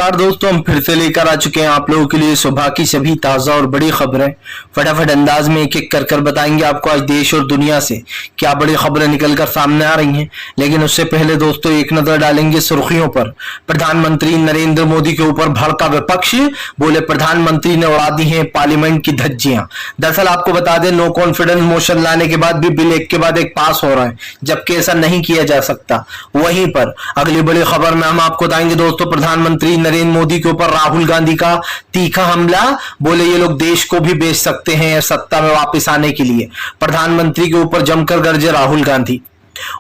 नमस्कार दोस्तों, हम फिर से लेकर आ चुके हैं आप लोगों के लिए सुबह की सभी ताजा और बड़ी खबरें। फटाफट अंदाज में एक एक कर बताएंगे आपको आज देश और दुनिया से क्या बड़ी खबरें निकलकर सामने आ रही हैं। लेकिन उससे पहले दोस्तों एक नजर डालेंगे सुर्खियों पर। प्रधानमंत्री नरेंद्र मोदी के ऊपर भड़का विपक्ष, बोले प्रधानमंत्री ने उड़ा दी है पार्लियामेंट की धज्जियां। दरअसल आपको बता दें, नो कॉन्फिडेंस मोशन लाने के बाद भी बिल एक के बाद एक पास हो रहा है, जबकि ऐसा नहीं किया जा सकता। वहीं पर अगली बड़ी खबर में हम आपको बताएंगे दोस्तों, प्रधानमंत्री नरेंद्र मोदी के ऊपर राहुल गांधी का तीखा हमला, बोले ये लोग देश को भी बेच सकते हैं सत्ता में वापस आने के लिए। प्रधानमंत्री के ऊपर जमकर गरजे राहुल गांधी।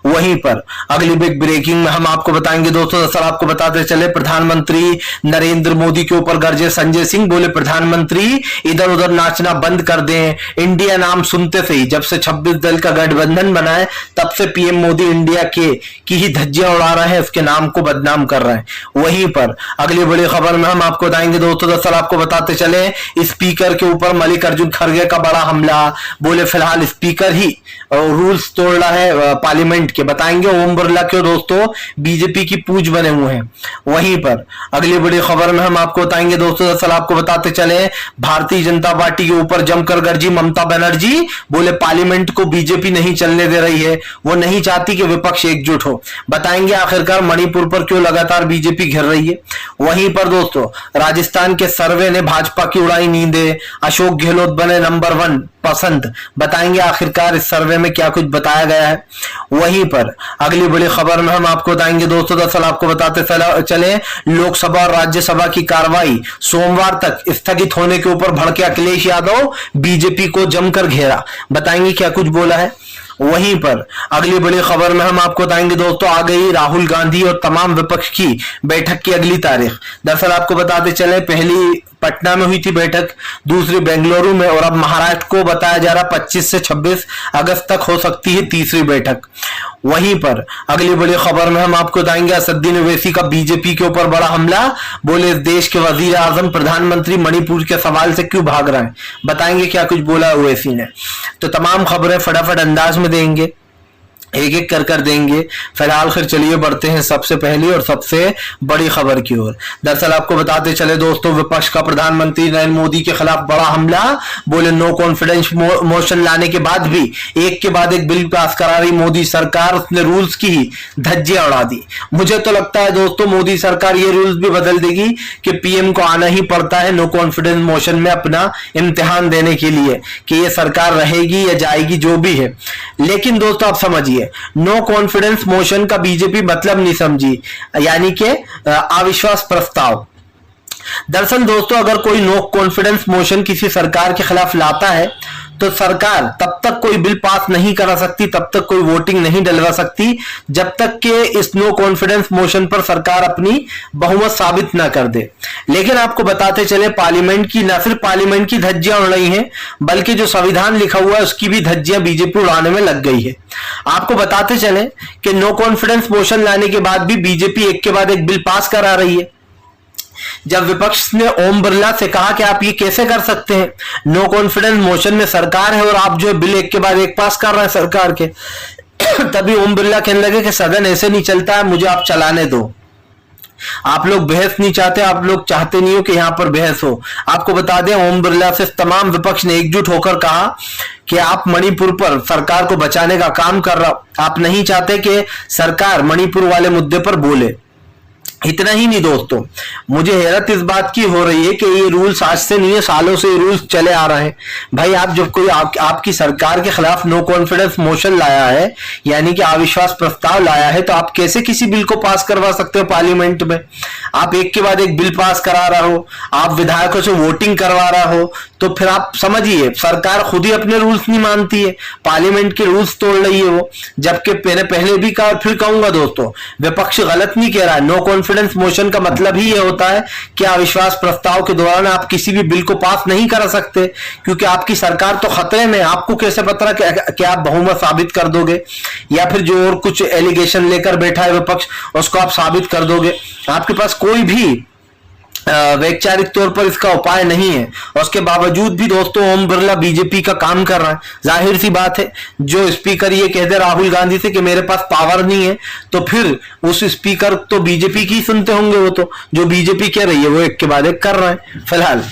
वहीं पर अगली बिग ब्रेकिंग में हम आपको बताएंगे दोस्तों, दरअसल आपको बताते चले, प्रधानमंत्री नरेंद्र मोदी के ऊपर गरजे संजय सिंह, बोले प्रधानमंत्री इधर उधर नाचना बंद कर दें। इंडिया नाम सुनते से ही, जब से 26 दल का गठबंधन बना है तब से पीएम मोदी इंडिया के की ही धज्जियां उड़ा रहे हैं, उसके नाम को बदनाम कर रहे हैं। वहीं पर अगली बड़ी खबर में हम आपको बताएंगे दोस्तों, दरअसल आपको बताते चले, स्पीकर के ऊपर मल्लिकार्जुन खड़गे का बड़ा हमला, बोले फिलहाल स्पीकर ही रूल्स तोड़ रहा है पार्लियामेंट के। बताएंगे ओम बिरला क्यों दोस्तों बीजेपी की पूंछ बने हुए हैं। वहीं पर अगली बड़ी खबर में हम आपको बताएंगे दोस्तों, दरअसल आपको बताते चले, भारतीय जनता पार्टी के ऊपर जमकर गरजी ममता बनर्जी, बोले पार्लियामेंट को बीजेपी नहीं चलने दे रही है, वो नहीं चाहती कि विपक्ष एकजुट हो। बताएंगे आखिरकार मणिपुर पर क्यों लगातार बीजेपी घेर रही है। वहीं पर दोस्तों राजस्थान के सर्वे ने भाजपा की उड़ाई नींदें, अशोक गहलोत बने नंबर 1 पसंद। बताएंगे आखिरकार इस सर्वे में क्या कुछ बताया गया है। वहीं पर अगली बड़ी खबर में हम आपको बताएंगे दोस्तों, दरअसल आपको बताते चले, लोकसभा और राज्यसभा की कार्रवाई सोमवार तक स्थगित होने के ऊपर भड़के अखिलेश यादव, बीजेपी को जमकर घेरा। बताएंगे क्या कुछ बोला है। वहीं पर अगली बड़ी खबर में हम आपको बताएंगे दोस्तों, आ गई राहुल गांधी और तमाम विपक्ष की बैठक की अगली तारीख। दरअसल आपको बताते चले, पहली पटना में हुई थी बैठक, दूसरी बेंगलुरु में, और अब महाराष्ट्र को बताया जा रहा 25 से 26 अगस्त तक हो सकती है तीसरी बैठक। वहीं पर अगली बड़ी खबर में हम आपको बताएंगे, असदुद्दीन ओवैसी का बीजेपी के ऊपर बड़ा हमला, बोले देश के वजीर आजम प्रधानमंत्री मणिपुर के सवाल से क्यों भाग रहे हैं। बताएंगे क्या कुछ बोला ओवैसी ने। तो तमाम खबरें फटाफट अंदाज में देंगे, एक एक कर देंगे। फिलहाल फिर चलिए बढ़ते हैं सबसे पहली और सबसे बड़ी खबर की ओर। दरअसल आपको बताते चले दोस्तों, विपक्ष का प्रधानमंत्री नरेंद्र मोदी के खिलाफ बड़ा हमला, बोले नो कॉन्फिडेंस मोशन लाने के बाद भी एक के बाद एक बिल पास करा रही मोदी सरकार, उसने रूल्स की ही धज्जियां उड़ा दी। मुझे तो लगता है दोस्तों मोदी सरकार ये रूल्स भी बदल देगी कि पीएम को आना ही पड़ता है नो कॉन्फिडेंस मोशन में अपना इम्तिहान देने के लिए, कि ये सरकार रहेगी या जाएगी जो भी है। लेकिन दोस्तों आप समझिए, नो कॉन्फिडेंस मोशन का बीजेपी मतलब नहीं समझी, यानी कि अविश्वास प्रस्ताव। दरअसल दोस्तों अगर कोई नो कॉन्फिडेंस मोशन किसी सरकार के खिलाफ लाता है तो सरकार तब तक कोई बिल पास नहीं करा सकती, तब तक कोई वोटिंग नहीं डलवा सकती, जब तक कि इस नो कॉन्फिडेंस मोशन पर सरकार अपनी बहुमत साबित ना कर दे। लेकिन आपको बताते चले, पार्लियामेंट की, न सिर्फ पार्लियामेंट की धज्जियां उड़ रही हैं, बल्कि जो संविधान लिखा हुआ है उसकी भी धज्जियां बीजेपी उड़ाने में लग गई है। आपको बताते चले कि नो कॉन्फिडेंस मोशन लाने के बाद भी बीजेपी एक के बाद एक बिल पास करा रही है। जब विपक्ष ने ओम बिरला से कहा कि आप ये कैसे कर सकते हैं, नो कॉन्फिडेंस मोशन में सरकार है और आप जो बिल एक के बाद एक पास कर रहे हैं सरकार के, तभी ओम बिरला कहने लगे कि सदन ऐसे नहीं चलता है, मुझे आप चलाने दो। आप लोग बहस नहीं चाहते, आप लोग चाहते नहीं हो कि यहां पर बहस हो। आपको बता दें, ओम बिरला से तमाम विपक्ष ने एकजुट होकर कहा कि आप मणिपुर पर सरकार को बचाने का काम कर रहा हो, आप नहीं चाहते कि सरकार मणिपुर वाले मुद्दे पर बोले। इतना ही नहीं दोस्तों, मुझे हैरत इस बात की हो रही है कि ये रूल्स आज से नहीं है, सालों से ये रूल्स चले आ रहे हैं। भाई आप जब कोई आपकी सरकार के खिलाफ नो कॉन्फिडेंस मोशन लाया है, यानी कि अविश्वास प्रस्ताव लाया है, तो आप कैसे किसी बिल को पास करवा सकते हो पार्लियामेंट में। आप एक के बाद एक बिल पास करा रहा हो, आप विधायकों से वोटिंग करवा रहा हो, तो फिर आप समझिए सरकार खुद ही अपने रूल्स नहीं मानती है, पार्लियामेंट के रूल्स तोड़ रही है वो। जबकि मैंने पहले भी कहा और फिर कहूंगा दोस्तों, विपक्ष गलत नहीं कह रहा है। नो कॉन्फिडेंस मोशन का मतलब ही यह होता है कि अविश्वास प्रस्ताव के दौरान आप किसी भी बिल को पास नहीं करा सकते, क्योंकि आपकी सरकार तो खतरे में। आपको कैसे पता कि आप बहुमत साबित कर दोगे, या फिर जो और कुछ एलिगेशन लेकर बैठा है विपक्ष उसको आप साबित कर दोगे। आपके पास कोई भी वैचारिक तौर पर इसका उपाय नहीं है, और उसके बावजूद भी दोस्तों ओम बिरला बीजेपी का काम कर रहा है। जाहिर सी बात है, जो स्पीकर ये कहते राहुल गांधी से कि मेरे पास पावर नहीं है, तो फिर उस स्पीकर तो बीजेपी की सुनते होंगे, वो तो जो बीजेपी कह रही है वो एक के बाद एक कर रहे हैं। फिलहाल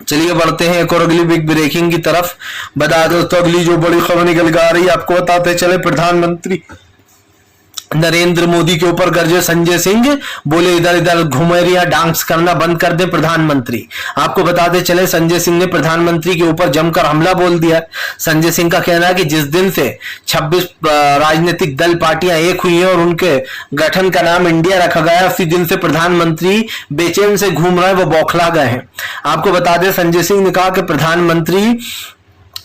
चलिए बढ़ते हैं एक और अगली बिग ब्रेकिंग की तरफ। बता दो तो अगली जो बड़ी खबर निकल कर आ रही है, आपको बताते चले, प्रधानमंत्री नरेंद्र मोदी के ऊपर गरजे संजय सिंह, बोले इधर इधर घुमेरिया डांस करना बंद कर दे प्रधानमंत्री। आपको बताते चले संजय सिंह ने प्रधानमंत्री के ऊपर जमकर हमला बोल दिया। संजय सिंह का कहना है कि जिस दिन से 26 राजनीतिक दल पार्टियां एक हुई हैं और उनके गठन का नाम इंडिया रखा गया, उसी दिन से प्रधानमंत्री बेचैन से घूम रहे हैं, वो बौखला गए हैं। आपको बता दें संजय सिंह ने कहा कि प्रधानमंत्री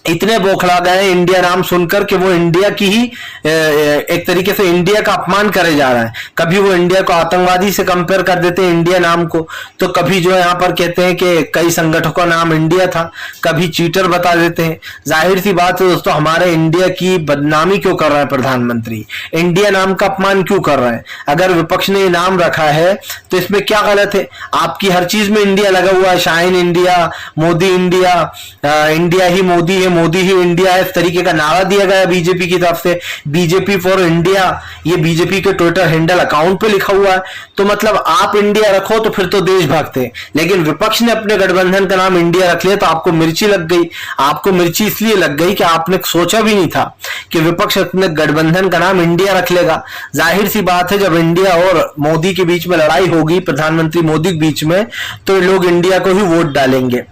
इतने बौखला गए इंडिया नाम सुनकर कि वो इंडिया की ही एक तरीके से इंडिया का अपमान करे जा रहा है। कभी वो इंडिया को आतंकवादी से कंपेयर कर देते हैं इंडिया नाम को, तो कभी जो है यहाँ पर कहते हैं कि कई संगठनों का नाम इंडिया था, कभी चीटर बता देते हैं। जाहिर सी बात है दोस्तों, हमारे इंडिया की बदनामी क्यों कर रहा है प्रधानमंत्री, इंडिया नाम का अपमान क्यों कर रहा है? अगर विपक्ष ने नाम रखा है तो इसमें क्या गलत है? आपकी हर चीज में इंडिया लगा हुआ है, shine India, Modi India, India ही मोदी है, मोदी ही इंडिया है, इस तरीके का नारा दिया गया बीजेपी की तरफ से। बीजेपी फॉर इंडिया ये बीजेपी के ट्विटर हैंडल अकाउंट पे लिखा हुआ है। तो मतलब आप इंडिया रखो तो फिर तो देशभक्त है, लेकिन विपक्ष ने अपने गठबंधन का नाम इंडिया रख लिया तो आपको मिर्ची लग गई। आपको मिर्ची इसलिए लग गई कि आपने सोचा भी नहीं था कि विपक्ष अपने गठबंधन का नाम इंडिया रख लेगा। जाहिर सी बात है, जब इंडिया और मोदी के बीच में लड़ाई होगी, प्रधानमंत्री मोदी के बीच में, तो लोग इंडिया को ही वोट डालेंगे।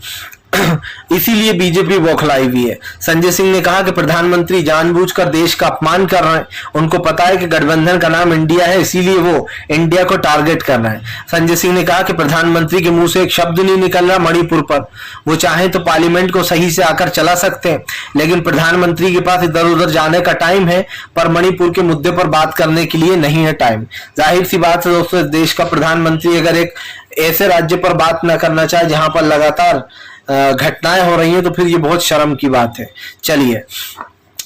इसीलिए बीजेपी बौखलाई हुई है। संजय सिंह ने कहा कि प्रधानमंत्री जानबूझकर देश का अपमान कर रहे हैं, उनको पता है कि गठबंधन का नाम इंडिया है, इसीलिए वो इंडिया को टारगेट कर रहे हैं। संजय सिंह ने कहा कि प्रधानमंत्री के मुंह से एक शब्द नहीं निकल रहा मणिपुर पर, वो चाहे तो पार्लियामेंट को सही से आकर चला सकते हैं, लेकिन प्रधानमंत्री के पास इधर उधर जाने का टाइम है, पर मणिपुर के मुद्दे पर बात करने के लिए नहीं है टाइम। जाहिर सी बात है दोस्तों, देश का प्रधानमंत्री अगर एक ऐसे राज्य पर बात न करना चाहे जहां पर लगातार घटनाएं हो रही हैं, तो फिर ये बहुत शर्म की बात है। चलिए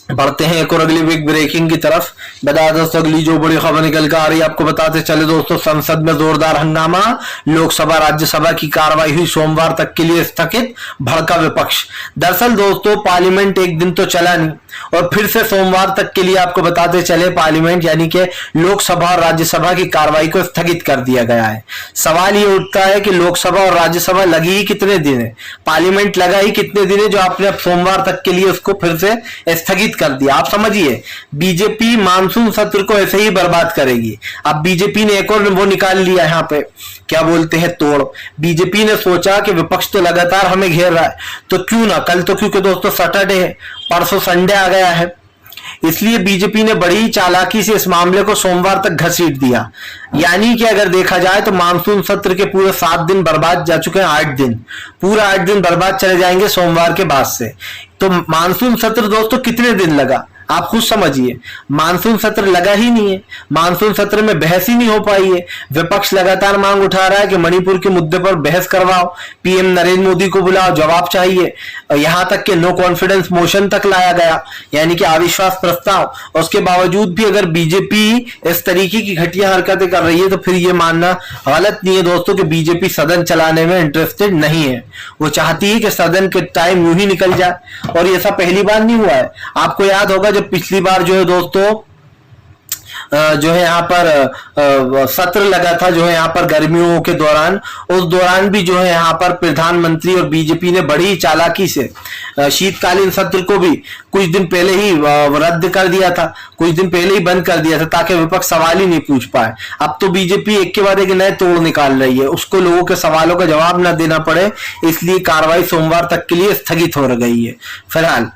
बढ़ते हैं एक और अगली बिग ब्रेकिंग की तरफ। बता दोस्तों अगली जो बड़ी खबर निकल कर आ रही है, आपको बताते चले दोस्तों, संसद में जोरदार हंगामा, लोकसभा राज्यसभा की कार्रवाई हुई सोमवार तक के लिए स्थगित, भड़का विपक्ष। दरअसल दोस्तों पार्लियामेंट एक दिन तो चला नहीं और फिर से सोमवार तक के लिए आपको बताते चले पार्लियामेंट यानी कि लोकसभा और राज्यसभा की कार्रवाई को स्थगित कर दिया गया है। सवाल ये उठता है कि लोकसभा और राज्यसभा लगी ही कितने दिन है, पार्लियामेंट लगा ही कितने दिन है, जो आपने अब सोमवार तक के लिए उसको फिर से स्थगित कर दिया। आप समझिए बीजेपी मानसून सत्र को ऐसे ही बर्बाद करेगी। अब बीजेपी ने एक और वो निकाल लिया यहाँ पे, क्या बोलते हैं, तोड़। बीजेपी ने सोचा कि विपक्ष तो लगातार हमें घेर रहा है, तो क्यों ना कल, तो क्योंकि दोस्तों सैटरडे है, परसों संडे आ गया है, इसलिए बीजेपी ने बड़ी चालाकी से इस मामले को सोमवार तक घसीट दिया। यानी कि अगर देखा जाए तो मानसून सत्र के पूरे 7 दिन बर्बाद जा चुके हैं, 8 दिन, पूरा 8 दिन बर्बाद चले जाएंगे सोमवार के बाद से। तो मानसून सत्र दोस्तों कितने दिन लगा आप खुद समझिए, मानसून सत्र लगा ही नहीं है, मानसून सत्र में बहस ही नहीं हो पाई है। विपक्ष लगातार मांग उठा रहा है कि मणिपुर के मुद्दे पर बहस करवाओ, पीएम नरेंद्र मोदी को बुलाओ, जवाब चाहिए। यहां तक कि नो कॉन्फिडेंस मोशन तक लाया गया, यानी कि अविश्वास प्रस्ताव। उसके बावजूद भी अगर बीजेपी इस तरीके की घटिया हरकतें कर रही है तो फिर ये मानना गलत नहीं है दोस्तों कि बीजेपी सदन चलाने में इंटरेस्टेड नहीं है। वो चाहती है कि सदन के टाइम यूं ही निकल जाए, और ये सब पहली बार नहीं हुआ है। आपको याद होगा जब पिछली बार जो है दोस्तों जो है यहाँ पर सत्र लगा था, जो है यहाँ पर गर्मियों के दौरान, उस दौरान भी जो है यहाँ पर प्रधानमंत्री और बीजेपी ने बड़ी चालाकी से शीतकालीन सत्र को भी कुछ दिन पहले ही रद्द कर दिया था, कुछ दिन पहले ही बंद कर दिया था, ताकि विपक्ष सवाल ही नहीं पूछ पाए। अब तो बीजेपी एक के बाद एक नए तोड़ निकाल रही है, उसको लोगों के सवालों का जवाब न देना पड़े, इसलिए कार्रवाई सोमवार तक के लिए स्थगित हो गई है। फिलहाल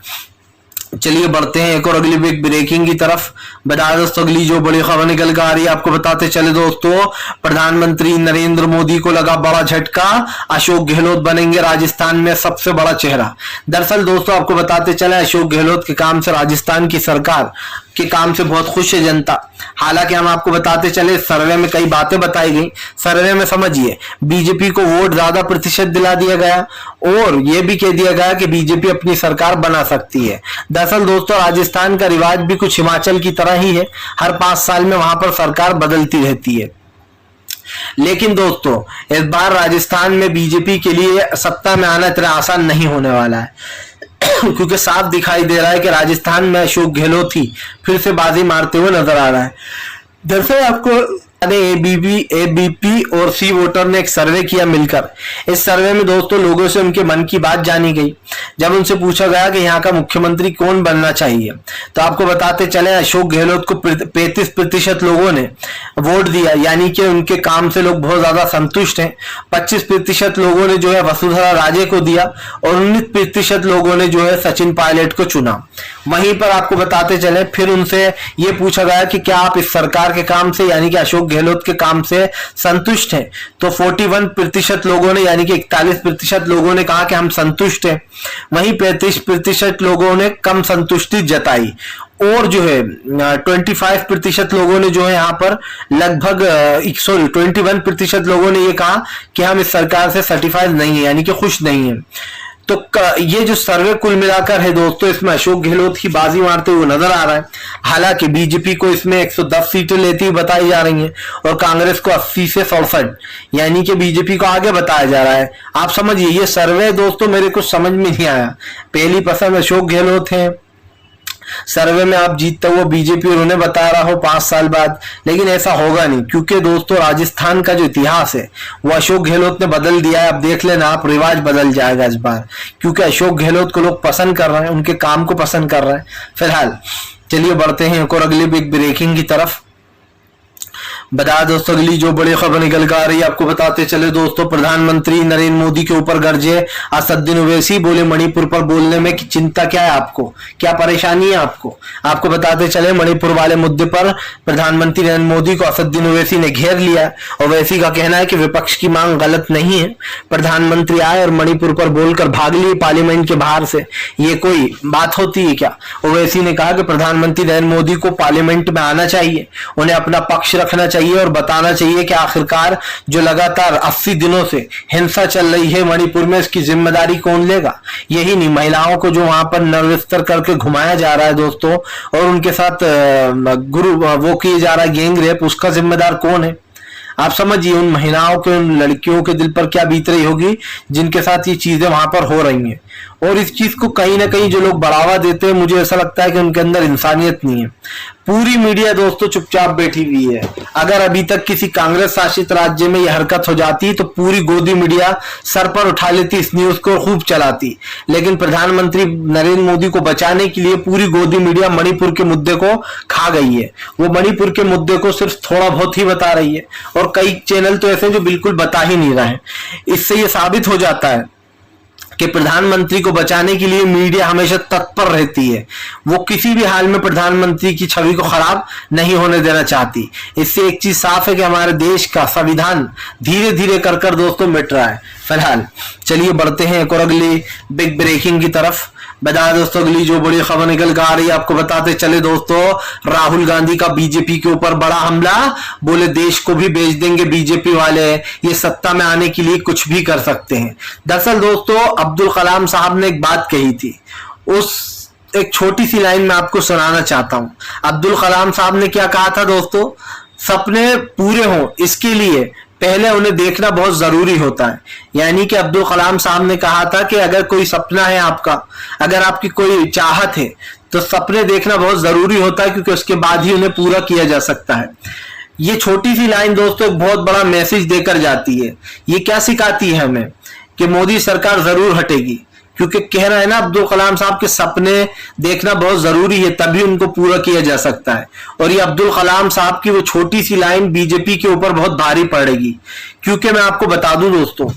चलिए बढ़ते हैं एक और अगली बिग ब्रेकिंग की तरफ। बता दोस्तों अगली जो बड़ी खबर निकल कर आ रही है, आपको बताते चले दोस्तों, प्रधानमंत्री नरेंद्र मोदी को लगा बड़ा झटका, अशोक गहलोत बनेंगे राजस्थान में सबसे बड़ा चेहरा। दरअसल दोस्तों आपको बताते चले, अशोक गहलोत के काम से राजस्थान की सरकार के काम से बहुत खुश है जनता। हालांकि हम आपको बताते चले, सर्वे में कई बातें बताई गई। सर्वे में समझिए बीजेपी को वोट ज्यादा प्रतिशत दिला दिया गया, और यह भी कह दिया गया कि बीजेपी अपनी सरकार बना सकती है। दरअसल दोस्तों राजस्थान का रिवाज भी कुछ हिमाचल की तरह ही है, हर 5 साल में वहां पर सरकार बदलती रहती है। लेकिन दोस्तों इस बार राजस्थान में बीजेपी के लिए सत्ता में आना इतना आसान नहीं होने वाला है क्योंकि साफ दिखाई दे रहा है कि राजस्थान में अशोक गहलोत ही फिर से बाजी मारते हुए नजर आ रहा है। दरअसल आपको एबीपी और सी वोटर ने एक सर्वे किया मिलकर। इस सर्वे में दोस्तों लोगों से उनके मन की बात जानी गई। जब उनसे पूछा गया कि यहाँ का मुख्यमंत्री कौन बनना चाहिए, तो आपको बताते चले अशोक गहलोत को 35% लोगों ने वोट दिया, यानी कि उनके काम से लोग बहुत ज्यादा संतुष्ट हैं। 25% लोगों ने जो है वसुंधरा राजे को दिया और 19% लोगों ने जो है सचिन पायलट को चुना। वहीं पर आपको बताते चले फिर उनसे ये पूछा गया कि क्या आप इस सरकार के काम से यानी कि अशोक गहलोत के काम से संतुष्ट हैं, तो 41% लोगों ने यानी कि 41% लोगों ने कहा कि हम संतुष्ट हैं। वहीं 35% लोगों ने कम संतुष्टि जताई और जो है 25% लोगों ने जो है यहाँ पर लगभग 21% लोगों ने ये कहा कि हम इस सरकार से सर्टिफाइड नहीं है यानी कि खुश नहीं है। तो ये जो सर्वे कुल मिलाकर है दोस्तों, इसमें अशोक गहलोत की बाजी मारते हुए नजर आ रहा है। हालांकि बीजेपी को इसमें 110 सीटें लेती हुई बताई जा रही हैं और कांग्रेस को 80 से 67 यानी कि बीजेपी को आगे बताया जा रहा है। आप समझिए ये सर्वे दोस्तों मेरे को समझ में नहीं आया। पहली पसंद अशोक गहलोत है, सर्वे में आप जीतते हो बीजेपी और उन्हें बता रहा हो 5 साल बाद, लेकिन ऐसा होगा नहीं क्योंकि दोस्तों राजस्थान का जो इतिहास है वो अशोक गहलोत ने बदल दिया है। अब देख लेना आप, रिवाज बदल जाएगा इस बार क्योंकि अशोक गहलोत को लोग पसंद कर रहे हैं, उनके काम को पसंद कर रहे हैं। फिलहाल चलिए बढ़ते हैं एक और अगली बिग ब्रेकिंग की तरफ। बता दोस्तों अगली जो बड़ी खबर निकल कर आ रही है आपको बताते चले दोस्तों, प्रधानमंत्री नरेंद्र मोदी के ऊपर गरजे असदुद्दीन ओवैसी। बोले मणिपुर पर बोलने में कि चिंता क्या है आपको, क्या परेशानी है आपको बताते चले मणिपुर वाले मुद्दे पर प्रधानमंत्री नरेंद्र मोदी को असदुद्दीन ओवैसी ने घेर लिया। ओवैसी का कहना है कि विपक्ष की मांग गलत नहीं है, प्रधानमंत्री आए और मणिपुर पर बोलकर भाग लिए पार्लियामेंट के बाहर से, ये कोई बात होती है क्या। ओवैसी ने कहा कि प्रधानमंत्री नरेंद्र मोदी को पार्लियामेंट में आना चाहिए, उन्हें अपना पक्ष रखना चाहिए और बताना चाहिए कि आखिरकार जो लगातार 80 दिनों से हिंसा चल रही है मणिपुर में, इसकी जिम्मेदारी कौन लेगा। यही नहीं, महिलाओं को जो वहां पर नरविस्तर करके घुमाया जा रहा है दोस्तों और उनके साथ वो किए जा रहा है गैंग रेप, उसका जिम्मेदार कौन है। आप समझिए उन महिलाओं के, उन लड़कियों के दिल पर क्या बीत रही होगी जिनके साथ ये चीजें वहां पर हो रही हैं। और इस चीज को कहीं ना कहीं जो लोग बढ़ावा देते हैं, मुझे ऐसा लगता है कि उनके अंदर इंसानियत नहीं है। पूरी मीडिया दोस्तों चुपचाप बैठी हुई है। अगर अभी तक किसी कांग्रेस शासित राज्य में यह हरकत हो जाती तो पूरी गोदी मीडिया सर पर उठा लेती, इस न्यूज को खूब चलाती। लेकिन प्रधानमंत्री नरेंद्र मोदी को बचाने के लिए पूरी गोदी मीडिया मणिपुर के मुद्दे को खा गई है। वो मणिपुर के मुद्दे को सिर्फ थोड़ा बहुत ही बता रही है और कई चैनल तो ऐसे जो बिल्कुल बता ही नहीं रहे हैं। इससे ये साबित हो जाता है कि प्रधानमंत्री को बचाने के लिए मीडिया हमेशा तत्पर रहती है। वो किसी भी हाल में प्रधानमंत्री की छवि को खराब नहीं होने देना चाहती। इससे एक चीज साफ है कि हमारे देश का संविधान धीरे धीरे कर दोस्तों मिट रहा है। फिलहाल चलिए बढ़ते हैं एक और अगली बिग ब्रेकिंग की तरफ। बता दोस्तों अगली जो बड़ी खबर निकल कर आ रही है आपको बताते चले दोस्तों, राहुल गांधी का बीजेपी के ऊपर बड़ा हमला। बोले देश को भी बेच देंगे बीजेपी वाले, ये सत्ता में आने के लिए कुछ भी कर सकते हैं। दरअसल दोस्तों अब्दुल कलाम साहब ने एक बात कही थी, उस एक छोटी सी लाइन में आपको सुनाना चाहता हूं। अब्दुल कलाम साहब ने क्या कहा था दोस्तों, सपने पूरे हों इसके लिए पहले उन्हें देखना बहुत जरूरी होता है। यानी कि अब्दुल कलाम साहब ने कहा था कि अगर कोई सपना है आपका, अगर आपकी कोई चाहत है तो सपने देखना बहुत जरूरी होता है क्योंकि उसके बाद ही उन्हें पूरा किया जा सकता है। ये छोटी सी लाइन दोस्तों एक बहुत बड़ा मैसेज देकर जाती है। ये क्या सिखाती है हमें कि मोदी सरकार जरूर हटेगी, क्योंकि कह रहा है ना अब्दुल कलाम साहब के सपने देखना बहुत जरूरी है, तभी उनको पूरा किया जा सकता है। और ये अब्दुल कलाम साहब की वो छोटी सी लाइन बीजेपी के ऊपर बहुत भारी पड़ेगी, क्योंकि मैं आपको बता दूं दोस्तों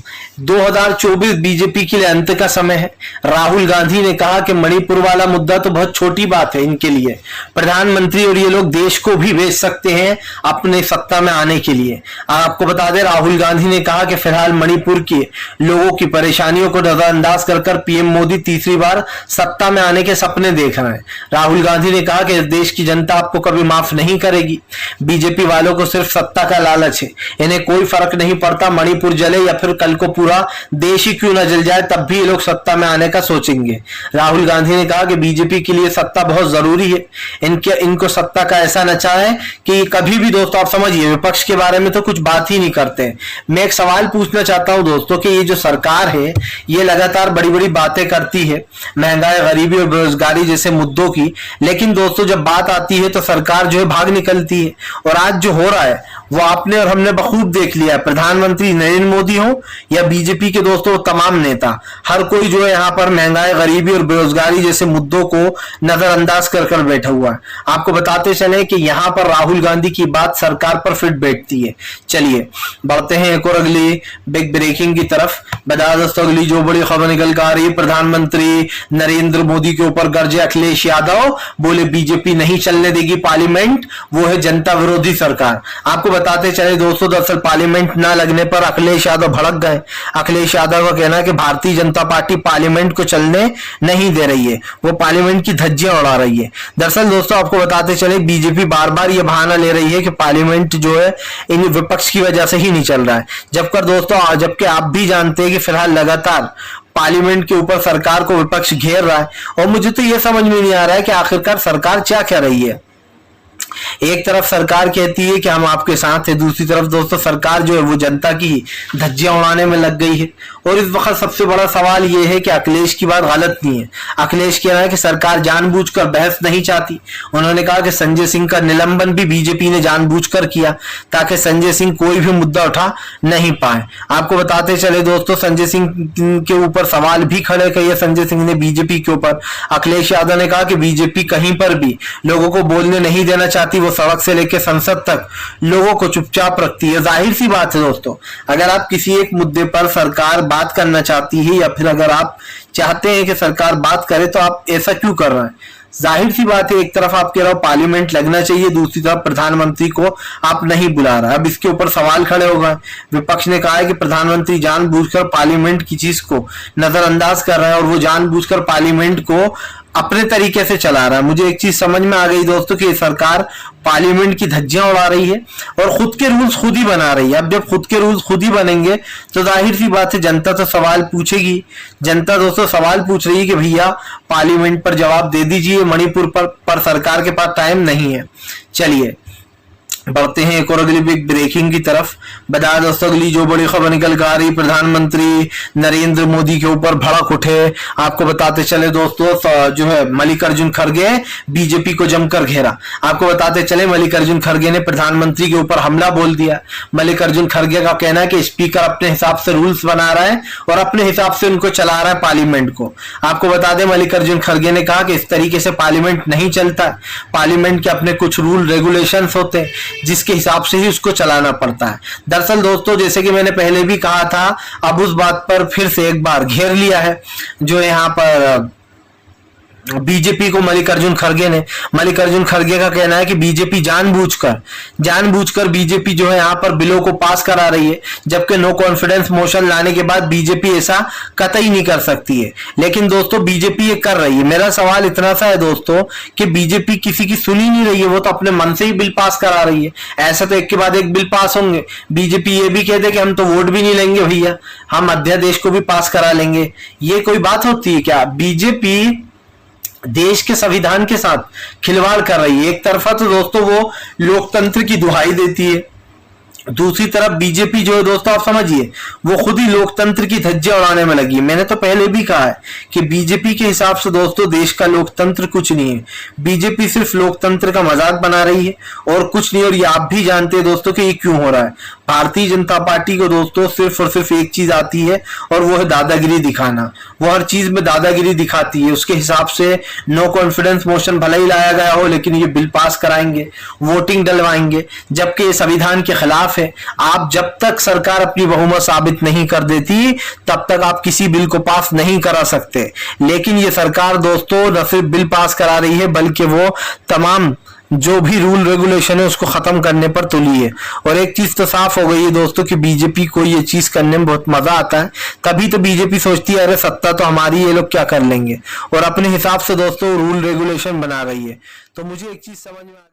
2024 बीजेपी के लिए अंत का समय है। राहुल गांधी ने कहा कि मणिपुर वाला मुद्दा तो बहुत छोटी बात है इनके लिए, प्रधानमंत्री और ये लोग देश को भी भेज सकते हैं अपने सत्ता में आने के लिए। आपको बता दें राहुल गांधी ने कहा कि फिलहाल मणिपुर के लोगों की परेशानियों को नजरअंदाज कर पीएम मोदी तीसरी बार सत्ता में आने के सपने देख रहे हैं। राहुल गांधी ने कहा कि इस देश की जनता आपको कभी माफ नहीं करेगी, बीजेपी वालों को सिर्फ सत्ता का लालच है, इन्हें कोई फर्क नहीं नहीं पड़ता, मणिपुर जले या फिर कल को पूरा देश ही क्यों ना जल जाए, तब भी ये लोग सत्ता में आने का सोचेंगे। राहुल गांधी ने कहा कि बीजेपी के लिए सत्ता बहुत जरूरी है, इनको सत्ता का ऐसा नशा है कि कभी भी दोस्तों आप समझिए विपक्ष के बारे में तो कुछ बात ही नहीं करते। मैं एक सवाल पूछना चाहता हूं दोस्तों कि ये जो सरकार है ये लगातार बड़ी बड़ी बातें करती है महंगाई, गरीबी और बेरोजगारी जैसे मुद्दों की, लेकिन दोस्तों जब बात आती है तो सरकार जो है भाग निकलती है। और आज जो हो रहा है वो आपने और हमने बखूब देख लिया, प्रधानमंत्री नरेंद्र मोदी हो या बीजेपी के दोस्तों तमाम नेता, हर कोई जो है यहाँ पर महंगाई, गरीबी और बेरोजगारी जैसे मुद्दों को नजरअंदाज कर कर बैठा हुआ है। आपको बताते चले कि यहाँ पर राहुल गांधी की बात सरकार पर फिट बैठती है। चलिए बढ़ते हैं एक और अगली बिग ब्रेकिंग की तरफ। बता दोस्तों अगली जो बड़ी खबर निकल कर आ रही है, प्रधानमंत्री नरेंद्र मोदी के ऊपर गरजे अखिलेश यादव, बोले बीजेपी नहीं चलने देगी पार्लियामेंट, वो है जनता विरोधी सरकार। आपको बताते चले दोस्तों दरअसल पार्लियामेंट ना लगने पर अखिलेश यादव भड़क गए। अखिलेश यादव का कहना है कि भारतीय जनता पार्टी पार्लियामेंट को चलने नहीं दे रही है, वो पार्लियामेंट की धज्जियां उड़ा रही है। दरअसल दोस्तों आपको बताते चले बीजेपी बार बार ये बहाना ले रही है कि पार्लियामेंट जो है इन विपक्ष की वजह से ही नहीं चल रहा है, जबकि आप भी जानते हैं कि फिलहाल लगातार पार्लियामेंट के ऊपर सरकार को विपक्ष घेर रहा है। और मुझे तो यह समझ में नहीं आ रहा है कि आखिरकार सरकार क्या कह रही है। एक तरफ सरकार कहती है कि हम आपके साथ हैं, दूसरी तरफ दोस्तों सरकार जो है वो जनता की धज्जियां उड़ाने में लग गई है। और इस वक्त सबसे बड़ा सवाल ये है कि अखिलेश की बात गलत नहीं है। अखिलेश कह रहा है कि सरकार जानबूझकर बहस नहीं चाहती। उन्होंने कहा कि संजय सिंह का निलंबन भी बीजेपी ने जानबूझकर किया ताकि संजय सिंह कोई भी मुद्दा उठा नहीं पाए। आपको बताते चले दोस्तों संजय सिंह के ऊपर सवाल भी खड़े किए संजय सिंह ने बीजेपी के ऊपर। अखिलेश यादव ने कहा कि बीजेपी कहीं पर भी लोगों को बोलने नहीं देना चाहती, वो सड़क से लेकर संसद तक लोगों को चुपचाप रखती है। जाहिर सी बात है दोस्तों, अगर आप किसी एक मुद्दे पर सरकार बात करना चाहती है या फिर अगर आप चाहते हैं कि सरकार बात करे तो आप ऐसा क्यों कर रहे हैं। जाहिर सी बात है एक तरफ आप कह रहे हो पार्लियामेंट लगना चाहिए, दूसरी तरफ प्रधानमंत्री को आप नहीं बुला रहा। अब इसके ऊपर सवाल खड़े हो गए। विपक्ष ने कहा है कि प्रधानमंत्री जानबूझकर पार्लियामेंट की चीज को नजरअंदाज कर रहा है और वो जानबूझकर पार्लियामेंट को अपने तरीके से चला रहा है। मुझे एक चीज समझ में आ गई दोस्तों कि सरकार पार्लियामेंट की धज्जियां उड़ा रही है और खुद के रूल्स खुद ही बना रही है। अब जब खुद के रूल्स खुद ही बनेंगे तो जाहिर सी बात है जनता तो सवाल पूछेगी। जनता दोस्तों सवाल पूछ रही है कि भैया पार्लियामेंट पर जवाब दे दीजिए, मणिपुर पर सरकार के पास टाइम नहीं है। चलिए बढ़ते हैं एक और अगली बिग ब्रेकिंग की तरफ। बता दोस्तों अगली जो बड़ी खबर निकल कर आ रही, प्रधानमंत्री नरेंद्र मोदी के ऊपर भड़क उठे। आपको बताते चले दोस्तों जो है मल्लिकार्जुन खड़गे बीजेपी को जमकर घेरा। आपको बताते चले मल्लिकार्जुन खड़गे ने प्रधानमंत्री के ऊपर हमला बोल दिया। मल्लिकार्जुन खड़गे का कहना है कि स्पीकर अपने हिसाब से रूल्स बना रहा है और अपने हिसाब से उनको चला रहा है पार्लियामेंट को। आपको बता दें मल्लिकार्जुन खड़गे ने कहा कि इस तरीके से पार्लियामेंट नहीं चलता। पार्लियामेंट के अपने कुछ रूल रेगुलेशंस होते हैं जिसके हिसाब से ही उसको चलाना पड़ता है। दरअसल दोस्तों जैसे कि मैंने पहले भी कहा था, अब उस बात पर फिर से एक बार घेर लिया है जो यहाँ पर बीजेपी को मल्लिकार्जुन खड़गे का कहना है कि बीजेपी जानबूझकर बीजेपी जो है यहाँ पर बिलों को पास करा रही है, जबकि नो कॉन्फिडेंस मोशन लाने के बाद बीजेपी ऐसा कतई नहीं कर सकती है। लेकिन दोस्तों बीजेपी ये कर रही है। मेरा सवाल इतना सा है दोस्तों कि बीजेपी किसी की सुनी नहीं रही है, वो तो अपने मन से ही बिल पास करा रही है। ऐसा तो एक के बाद एक बिल पास होंगे। बीजेपी ये भी कहते कि हम तो वोट भी नहीं लेंगे भैया, हम अध्यादेश को भी पास करा लेंगे। ये कोई बात होती है क्या? बीजेपी देश के संविधान के साथ खिलवाड़ कर रही है। एक तरफा तो दोस्तों वो लोकतंत्र की दुहाई देती है, दूसरी तरफ बीजेपी जो है दोस्तों आप समझिए वो खुद ही लोकतंत्र की धज्जियां उड़ाने में लगी है। मैंने तो पहले भी कहा है कि बीजेपी के हिसाब से दोस्तों देश का लोकतंत्र कुछ नहीं है। बीजेपी सिर्फ लोकतंत्र का मजाक बना रही है और कुछ नहीं। और ये आप भी जानते हैं दोस्तों कि ये क्यों हो रहा है। भारतीय जनता पार्टी को दोस्तों सिर्फ और सिर्फ एक चीज आती है और वो है दादागिरी दिखाना। वो हर चीज में दादागिरी दिखाती है। उसके हिसाब से नो कॉन्फिडेंस मोशन भले ही लाया गया हो लेकिन ये बिल पास कराएंगे, वोटिंग डलवाएंगे, जबकि ये संविधान के खिलाफ है। आप जब तक सरकार अपनी बहुमत साबित नहीं कर देती तब तक आप किसी बिल को पास नहीं करा सकते। लेकिन ये सरकार दोस्तों न सिर्फ बिल पास करा रही है बल्कि वो तमाम जो भी रूल रेगुलेशन है उसको खत्म करने पर तुली है। और एक चीज तो साफ हो गई है दोस्तों कि बीजेपी को ये चीज करने में बहुत मजा आता है। तभी तो बीजेपी सोचती है अरे सत्ता तो हमारी, ये लोग क्या कर लेंगे, और अपने हिसाब से दोस्तों रूल रेगुलेशन बना रही है। तो मुझे एक चीज समझ में